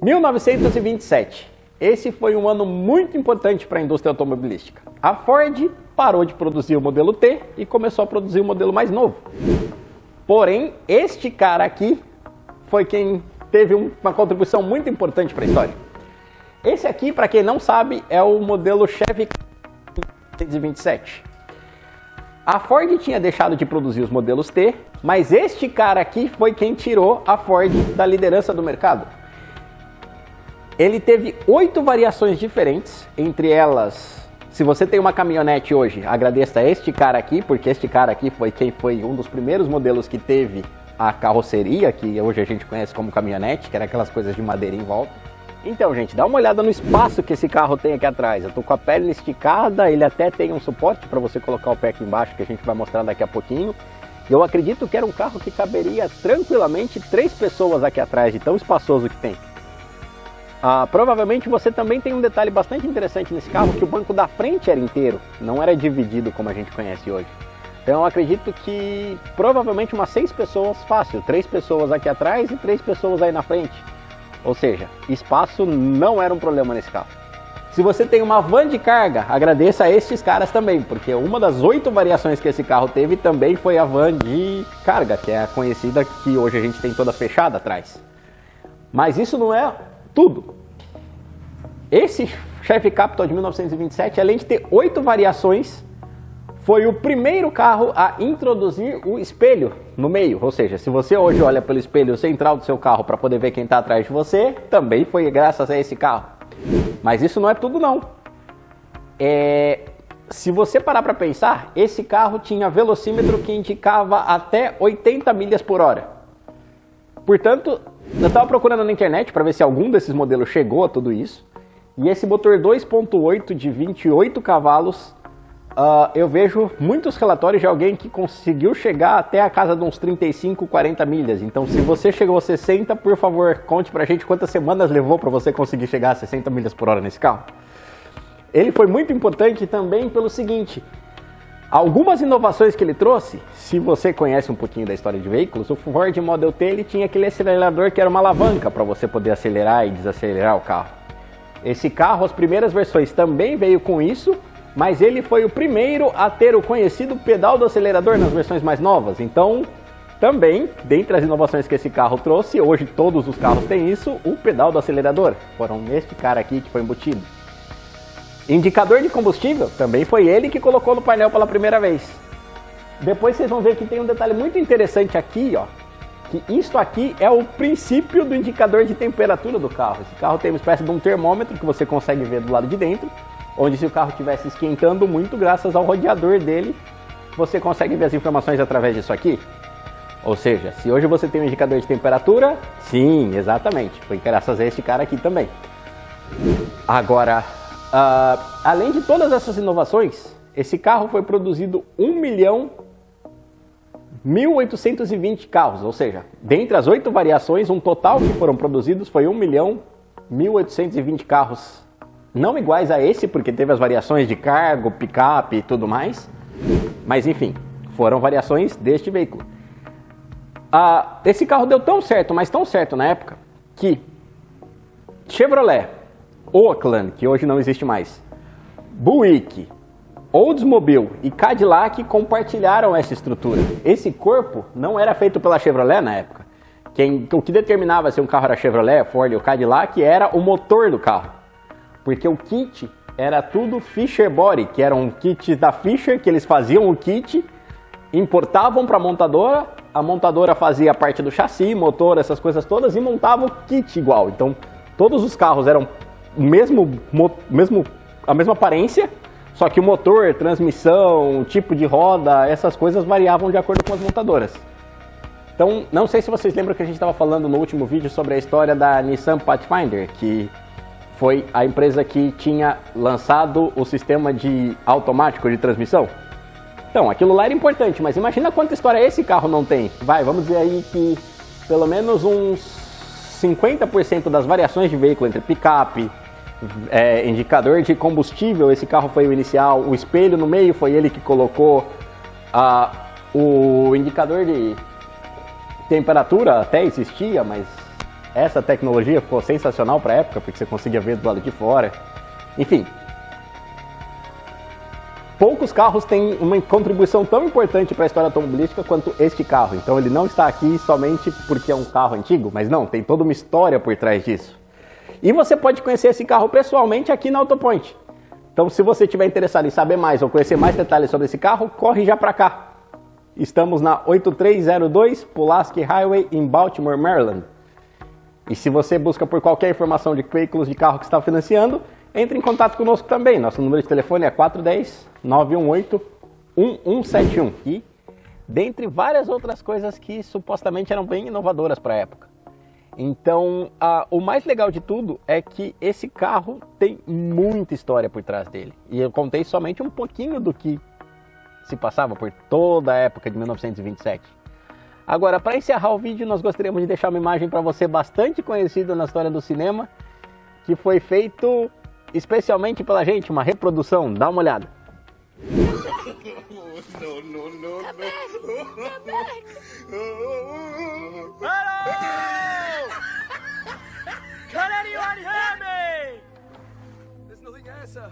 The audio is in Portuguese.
1927. Esse foi um ano muito importante para a indústria automobilística. A Ford parou de produzir o modelo T e começou a produzir o modelo mais novo. Porém, este cara aqui foi quem teve uma contribuição muito importante para a história. Esse aqui, para quem não sabe, é o modelo Chevy 1927. A Ford tinha deixado de produzir os modelos T, mas este cara aqui foi quem tirou a Ford da liderança do mercado. Ele teve 8 variações diferentes, entre elas, se você tem uma caminhonete hoje, agradeça a este cara aqui, porque este cara aqui foi quem foi um dos primeiros modelos que teve a carroceria, que hoje a gente conhece como caminhonete, que era aquelas coisas de madeira em volta. Então, gente, dá uma olhada no espaço que esse carro tem aqui atrás. Eu tô com a perna esticada, ele até tem um suporte para você colocar o pé aqui embaixo, que a gente vai mostrar daqui a pouquinho. Eu acredito que era um carro que caberia tranquilamente 3 pessoas aqui atrás, de tão espaçoso que tem. Provavelmente você também tem um detalhe bastante interessante nesse carro, que o banco da frente era inteiro, não era dividido como a gente conhece hoje. Então eu acredito que provavelmente umas 6 pessoas fácil, 3 pessoas aqui atrás e 3 pessoas aí na frente. Ou seja, espaço não era um problema nesse carro. Se você tem uma van de carga, agradeça a estes caras também, porque uma das 8 variações que esse carro teve também foi a van de carga, que é a conhecida que hoje a gente tem toda fechada atrás. Mas isso não é tudo. Esse Chevy Capitol de 1927, além de ter 8 variações, foi o primeiro carro a introduzir o espelho no meio. Ou seja, se você hoje olha pelo espelho central do seu carro para poder ver quem está atrás de você, também foi graças a esse carro. Mas isso não é tudo não. Se você parar para pensar, esse carro tinha velocímetro que indicava até 80 milhas por hora. Portanto, eu estava procurando na internet para ver se algum desses modelos chegou a tudo isso. E esse motor 2.8 de 28 cavalos, eu vejo muitos relatórios de alguém que conseguiu chegar até a casa de uns 35, 40 milhas. Então, se você chegou a 60, por favor, conte pra gente quantas semanas levou para você conseguir chegar a 60 milhas por hora nesse carro. Ele foi muito importante também pelo seguinte: algumas inovações que ele trouxe, se você conhece um pouquinho da história de veículos, o Ford Model T ele tinha aquele acelerador que era uma alavanca para você poder acelerar e desacelerar o carro. Esse carro, as primeiras versões também veio com isso, mas ele foi o primeiro a ter o conhecido pedal do acelerador nas versões mais novas. Então, também, dentre as inovações que esse carro trouxe, hoje todos os carros têm isso, o pedal do acelerador. Foram neste cara aqui que foi embutido. Indicador de combustível, também foi ele que colocou no painel pela primeira vez. Depois vocês vão ver que tem um detalhe muito interessante aqui, ó, que isto aqui é o princípio do indicador de temperatura do carro. Esse carro tem uma espécie de um termômetro que você consegue ver do lado de dentro, onde se o carro estivesse esquentando muito, graças ao roteador dele, você consegue ver as informações através disso aqui. Ou seja, se hoje você tem um indicador de temperatura, sim, exatamente, foi graças a este cara aqui também. Agora, além de todas essas inovações, esse carro foi produzido 1.120.000 carros, ou seja, dentre as 8 variações, um total que foram produzidos foi 1.120.000 carros. Não iguais a esse, porque teve as variações de cargo, picape e tudo mais, mas enfim, foram variações deste veículo. Esse carro deu tão certo, mas tão certo na época, que Chevrolet, Oakland, que hoje não existe mais, Buick, Oldsmobile e Cadillac compartilharam essa estrutura. Esse corpo não era feito pela Chevrolet na época. O que determinava se um carro era Chevrolet, Ford ou Cadillac era o motor do carro. Porque o kit era tudo Fisher Body, que eram kits da Fisher, que eles faziam o kit, importavam para a montadora fazia parte do chassi, motor, essas coisas todas, e montava o kit igual. Então, todos os carros eram a mesma aparência, só que o motor, transmissão, tipo de roda, essas coisas variavam de acordo com as montadoras. Então, não sei se vocês lembram que a gente estava falando no último vídeo sobre a história da Nissan Pathfinder, que foi a empresa que tinha lançado o sistema automático de transmissão. Então, aquilo lá era importante, mas imagina quanta história esse carro não tem. Vamos dizer aí que pelo menos uns 50% das variações de veículo entre picape, indicador de combustível, esse carro foi o inicial, o espelho no meio foi ele que colocou, o indicador de temperatura até existia, mas Essa tecnologia ficou sensacional para a época, porque você conseguia ver do lado de fora. Enfim, poucos carros têm uma contribuição tão importante para a história automobilística quanto este carro. Então ele não está aqui somente porque é um carro antigo, mas não, tem toda uma história por trás disso. E você pode conhecer esse carro pessoalmente aqui na Autopoint. Então se você estiver interessado em saber mais ou conhecer mais detalhes sobre esse carro, corre já para cá. Estamos na 8302 Pulaski Highway em Baltimore, Maryland. E se você busca por qualquer informação de veículos de carro que está financiando, entre em contato conosco também. Nosso número de telefone é 410-918-1171. E dentre várias outras coisas que supostamente eram bem inovadoras para a época. Então, o mais legal de tudo é que esse carro tem muita história por trás dele. E eu contei somente um pouquinho do que se passava por toda a época de 1927. Agora, para encerrar o vídeo, nós gostaríamos de deixar uma imagem para você bastante conhecida na história do cinema, que foi feito especialmente pela gente, uma reprodução. Dá uma olhada. Can anyone hear me? There's nothing here, sir.